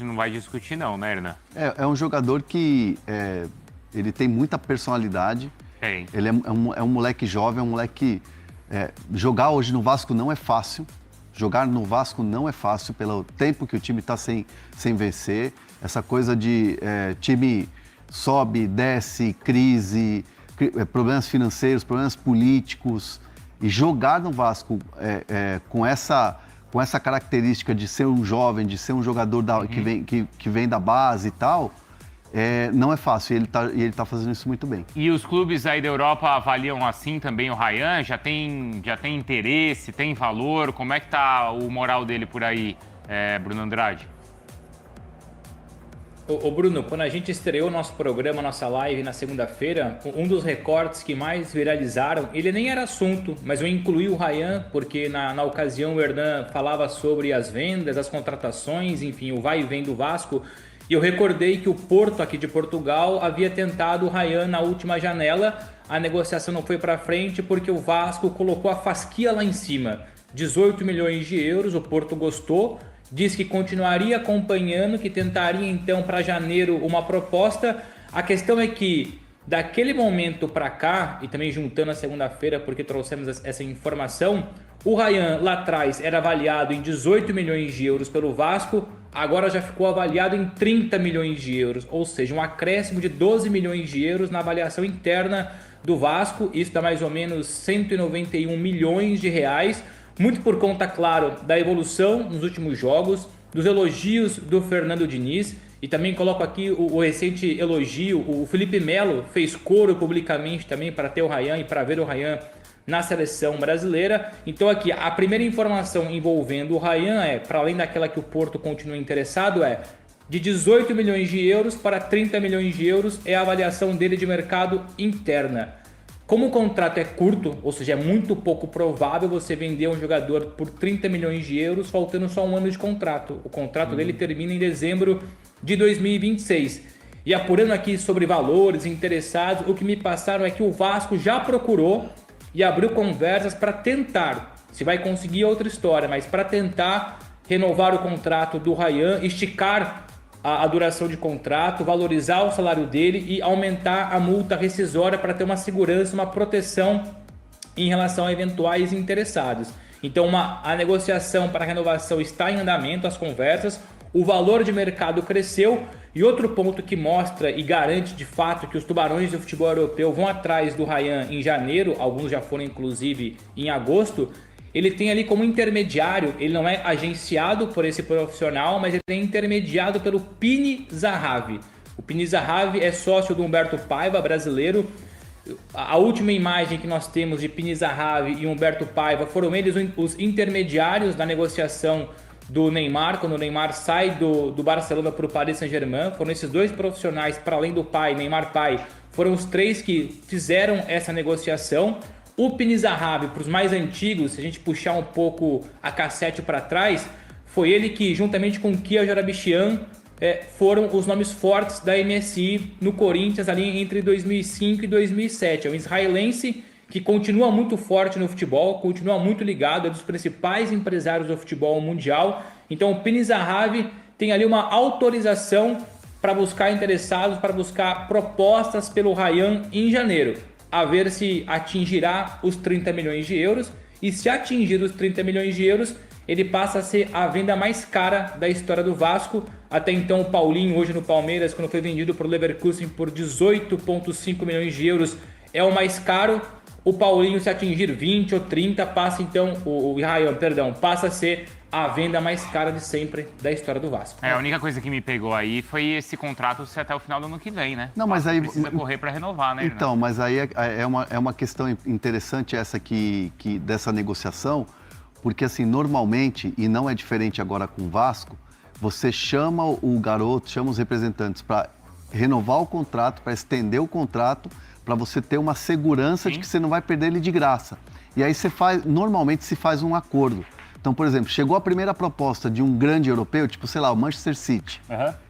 não vai discutir não, né, Hernan? É um jogador que ele tem muita personalidade. Tem. Ele é um moleque jovem, é um moleque jogar hoje no Vasco não é fácil. Jogar no Vasco não é fácil pelo tempo que o time está sem vencer. Essa coisa de time sobe, desce, crise, problemas financeiros, problemas políticos. E jogar no Vasco com essa característica de ser um jovem, de ser um jogador que vem da base e tal, não é fácil. E ele tá fazendo isso muito bem. E os clubes aí da Europa avaliam assim também o Ryan? Já tem interesse, tem valor? Como é que tá o moral dele por aí, Bruno Andrade? Ô Bruno, quando a gente estreou nosso programa, nossa live na segunda-feira, um dos recortes que mais viralizaram, ele nem era assunto, mas eu incluí o Ryan, porque na ocasião o Hernan falava sobre as vendas, as contratações, enfim, o vai e vem do Vasco, e eu recordei que o Porto aqui de Portugal havia tentado o Ryan na última janela, a negociação não foi para frente porque o Vasco colocou a fasquia lá em cima, 18 milhões de euros, o Porto gostou, diz que continuaria acompanhando, que tentaria então para janeiro uma proposta. A questão é que daquele momento para cá, e também juntando a segunda-feira porque trouxemos essa informação, o Ryan lá atrás era avaliado em 18 milhões de euros pelo Vasco, agora já ficou avaliado em 30 milhões de euros, ou seja, um acréscimo de 12 milhões de euros na avaliação interna do Vasco, isso dá mais ou menos 191 milhões de reais, muito por conta, claro, da evolução nos últimos jogos, dos elogios do Fernando Diniz, e também coloco aqui o recente elogio, o Felipe Melo fez coro publicamente também para ter o Ryan e para ver o Ryan na seleção brasileira. Então aqui, a primeira informação envolvendo o Ryan para além daquela que o Porto continua interessado, de 18 milhões de euros para 30 milhões de euros é a avaliação dele de mercado interna. Como o contrato é curto, ou seja, é muito pouco provável você vender um jogador por 30 milhões de euros faltando só um ano de contrato. O contrato dele termina em dezembro de 2026. E apurando aqui sobre valores interessados, o que me passaram é que o Vasco já procurou e abriu conversas para tentar, se vai conseguir é outra história, mas para tentar renovar o contrato do Ryan, esticar a duração de contrato, valorizar o salário dele e aumentar a multa rescisória para ter uma segurança, uma proteção em relação a eventuais interessados. Então a negociação para a renovação está em andamento, as conversas, o valor de mercado cresceu e outro ponto que mostra e garante de fato que os tubarões do futebol europeu vão atrás do Ryan em janeiro, alguns já foram inclusive em agosto, ele tem ali como intermediário, ele não é agenciado por esse profissional, mas ele é intermediado pelo Pini Zahavi. O Pini Zahavi é sócio do Humberto Paiva, brasileiro. A última imagem que nós temos de Pini Zahavi e Humberto Paiva foram eles os intermediários da negociação do Neymar, quando o Neymar sai do Barcelona para o Paris Saint-Germain. Foram esses dois profissionais, para além do pai, Neymar pai, foram os três que fizeram essa negociação. O Pini Zahavi, para os mais antigos, se a gente puxar um pouco a cassete para trás, foi ele que, juntamente com Kia Jorabichian, foram os nomes fortes da MSI no Corinthians ali entre 2005 e 2007. É um israelense que continua muito forte no futebol, continua muito ligado, é dos principais empresários do futebol mundial. Então o Pini Zahavi tem ali uma autorização para buscar interessados, para buscar propostas pelo Ryan em janeiro. A ver se atingirá os 30 milhões de euros. E se atingir os 30 milhões de euros, ele passa a ser a venda mais cara da história do Vasco. Até então, o Paulinho, hoje no Palmeiras, quando foi vendido para o Leverkusen por 18,5 milhões de euros, é o mais caro. O Paulinho, se atingir 20 ou 30, passa então, o Ryan, perdão, passa a ser a venda mais cara de sempre da história do Vasco. A única coisa que me pegou aí foi esse contrato ser até o final do ano que vem, né? Não, mas aí precisa correr para renovar, né? Então, Hernan? mas aí é uma questão interessante essa dessa negociação, porque assim, normalmente, e não é diferente agora com o Vasco, você chama o garoto, chama os representantes para renovar o contrato, para estender o contrato, para você ter uma segurança de que você não vai perder ele de graça. E aí normalmente se faz um acordo. Então, por exemplo, chegou a primeira proposta de um grande europeu, tipo, sei lá, o Manchester City,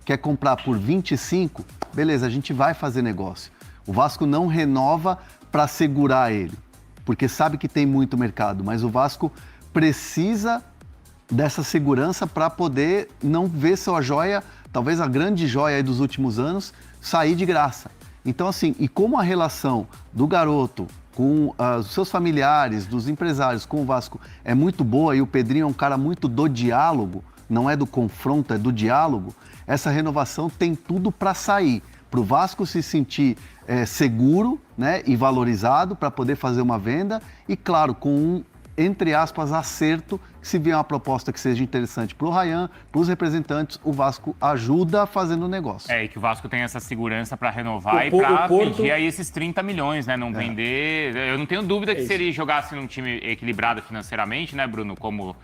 quer comprar por 25, beleza, a gente vai fazer negócio. O Vasco não renova para segurar ele, porque sabe que tem muito mercado, mas o Vasco precisa dessa segurança para poder não ver sua joia, talvez a grande joia aí dos últimos anos, sair de graça. Então, assim, e como a relação do garoto com os seus familiares, dos empresários com o Vasco é muito boa, e o Pedrinho é um cara muito do diálogo, não é do confronto, é do diálogo, essa renovação tem tudo para sair, para o Vasco se sentir seguro, né, e valorizado para poder fazer uma venda e, claro, com um, entre aspas, acerto, que se vier uma proposta que seja interessante para o Rayan, para os representantes, o Vasco ajuda fazendo o negócio. E que o Vasco tem essa segurança para renovar e para pedir aí esses 30 milhões, né? Não vender... Eu não tenho dúvida que se ele jogasse num time equilibrado financeiramente, né, Bruno, como...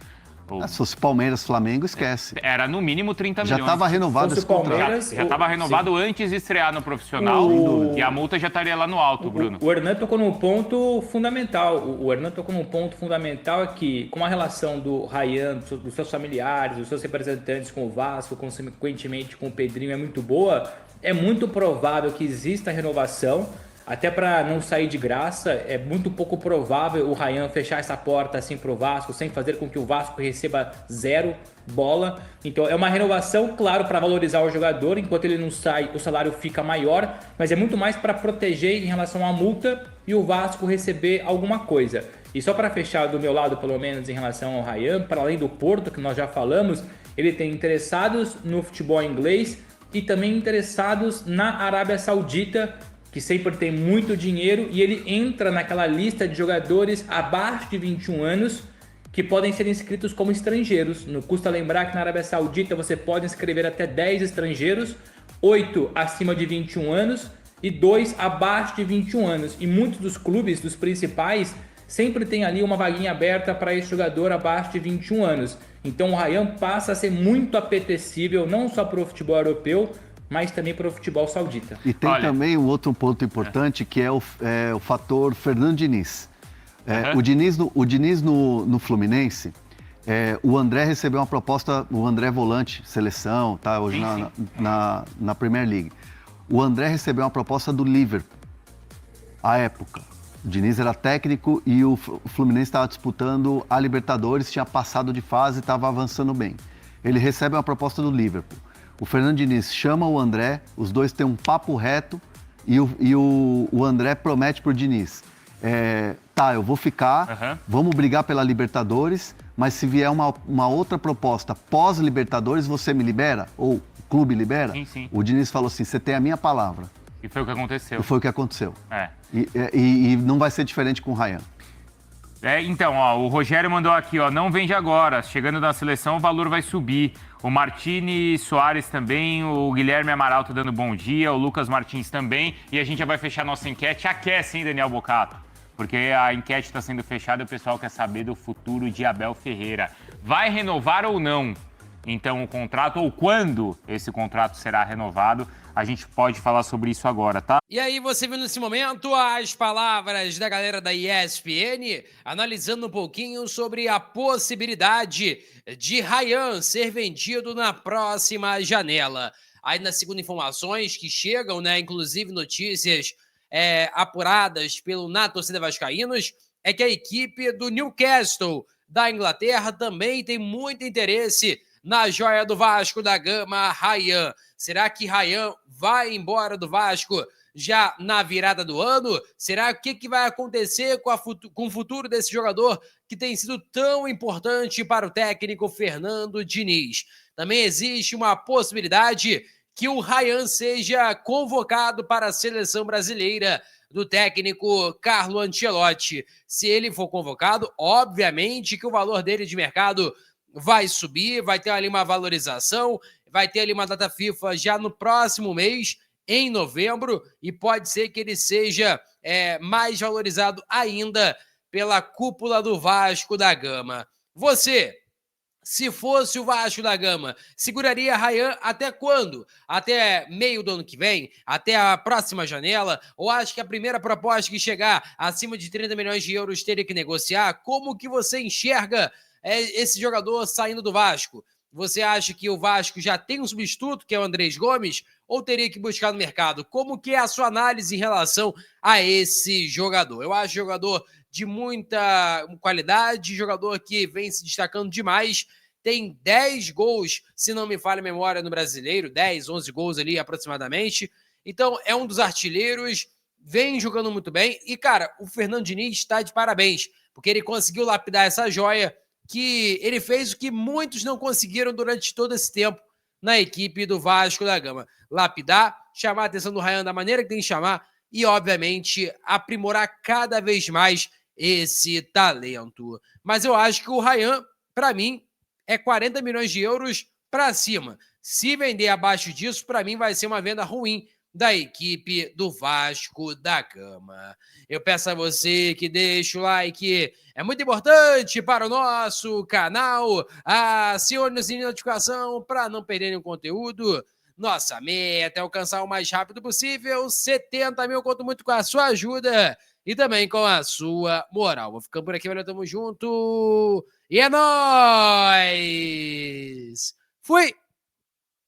Se fosse Palmeiras, Flamengo, esquece. Era no mínimo 30 milhões. Já estava renovado esse contrato. Já estava renovado antes de estrear no profissional e a multa já estaria lá no alto, Bruno. O Hernan tocou num ponto fundamental. O Hernan tocou num ponto fundamental que, com a relação do Rayan, dos seus familiares, dos seus representantes com o Vasco, consequentemente com o Pedrinho, é muito boa, é muito provável que exista renovação. Até para não sair de graça, é muito pouco provável o Rayan fechar essa porta assim pro Vasco, sem fazer com que o Vasco receba 0 bola. Então é uma renovação, claro, para valorizar o jogador, enquanto ele não sai, o salário fica maior, mas é muito mais para proteger em relação à multa e o Vasco receber alguma coisa. E só para fechar do meu lado, pelo menos em relação ao Rayan, para além do Porto, que nós já falamos, ele tem interessados no futebol inglês e também interessados na Arábia Saudita, que sempre tem muito dinheiro, e ele entra naquela lista de jogadores abaixo de 21 anos que podem ser inscritos como estrangeiros. Não custa lembrar que na Arábia Saudita você pode inscrever até 10 estrangeiros, 8 acima de 21 anos e 2 abaixo de 21 anos. E muitos dos clubes, dos principais, sempre tem ali uma vaguinha aberta para esse jogador abaixo de 21 anos. Então o Rayan passa a ser muito apetecível, não só para o futebol europeu, mas também para o futebol saudita. E tem também um outro ponto importante, que é o fator Fernando Diniz. O Diniz no Fluminense, o André recebeu uma proposta, o André volante, seleção, tá, hoje na Premier League. O André recebeu uma proposta do Liverpool, à época. O Diniz era técnico e o Fluminense estava disputando a Libertadores, tinha passado de fase e estava avançando bem. Ele recebe uma proposta do Liverpool. O Fernando Diniz chama o André, os dois têm um papo reto e o André promete pro Diniz, eu vou ficar, vamos brigar pela Libertadores, mas se vier uma outra proposta pós-Libertadores, você me libera? Ou o clube libera? Sim. O Diniz falou assim, você tem a minha palavra. E foi o que aconteceu. E foi o que aconteceu. E não vai ser diferente com o Rayan. Então, o Rogério mandou aqui, não vende agora. Chegando na seleção, o valor vai subir. O Martini Soares também, o Guilherme Amaral tá dando bom dia, o Lucas Martins também. E a gente já vai fechar nossa enquete. Aquece, hein, Daniel Bocato? Porque a enquete está sendo fechada e o pessoal quer saber do futuro de Abel Ferreira. Vai renovar ou não? Então, o contrato, ou quando esse contrato será renovado, a gente pode falar sobre isso agora, tá? E aí você viu nesse momento as palavras da galera da ESPN analisando um pouquinho sobre a possibilidade de Rayan ser vendido na próxima janela. Aí nas segundas informações que chegam, né, inclusive notícias apuradas na torcida vascaínos, é que a equipe do Newcastle da Inglaterra também tem muito interesse na joia do Vasco da Gama, Rayan. Será que Rayan vai embora do Vasco já na virada do ano? Será que vai acontecer com o futuro desse jogador que tem sido tão importante para o técnico Fernando Diniz? Também existe uma possibilidade que o Rayan seja convocado para a seleção brasileira do técnico Carlo Ancelotti. Se ele for convocado, obviamente que o valor dele de mercado vai subir, vai ter ali uma valorização, vai ter ali uma data FIFA já no próximo mês, em novembro, e pode ser que ele seja mais valorizado ainda pela cúpula do Vasco da Gama. Você, se fosse o Vasco da Gama, seguraria Rayan até quando? Até meio do ano que vem? Até a próxima janela? Ou acha que a primeira proposta que chegar acima de 30 milhões de euros teria que negociar? Como que você enxerga esse jogador saindo do Vasco? Você acha que o Vasco já tem um substituto, que é o Andrés Gomes, ou teria que buscar no mercado? Como que é a sua análise em relação a esse jogador? Eu acho jogador de muita qualidade, jogador que vem se destacando demais, tem 10 gols, se não me falha a memória, no Brasileiro, 10, 11 gols ali aproximadamente. Então, é um dos artilheiros, vem jogando muito bem. E, cara, o Fernando Diniz está de parabéns, porque ele conseguiu lapidar essa joia, que ele fez o que muitos não conseguiram durante todo esse tempo na equipe do Vasco da Gama. Lapidar, chamar a atenção do Ryan da maneira que tem que chamar e, obviamente, aprimorar cada vez mais esse talento. Mas eu acho que o Ryan, para mim, é 40 milhões de euros para cima. Se vender abaixo disso, para mim vai ser uma venda ruim da equipe do Vasco da Gama. Eu peço a você que deixe o like, é muito importante para o nosso canal. Acione o sininho de notificação para não perder nenhum conteúdo. Nossa meta é alcançar o mais rápido possível 70 mil, conto muito com a sua ajuda e também com a sua moral. Vou ficando por aqui, valeu, tamo junto e é nóis! Fui!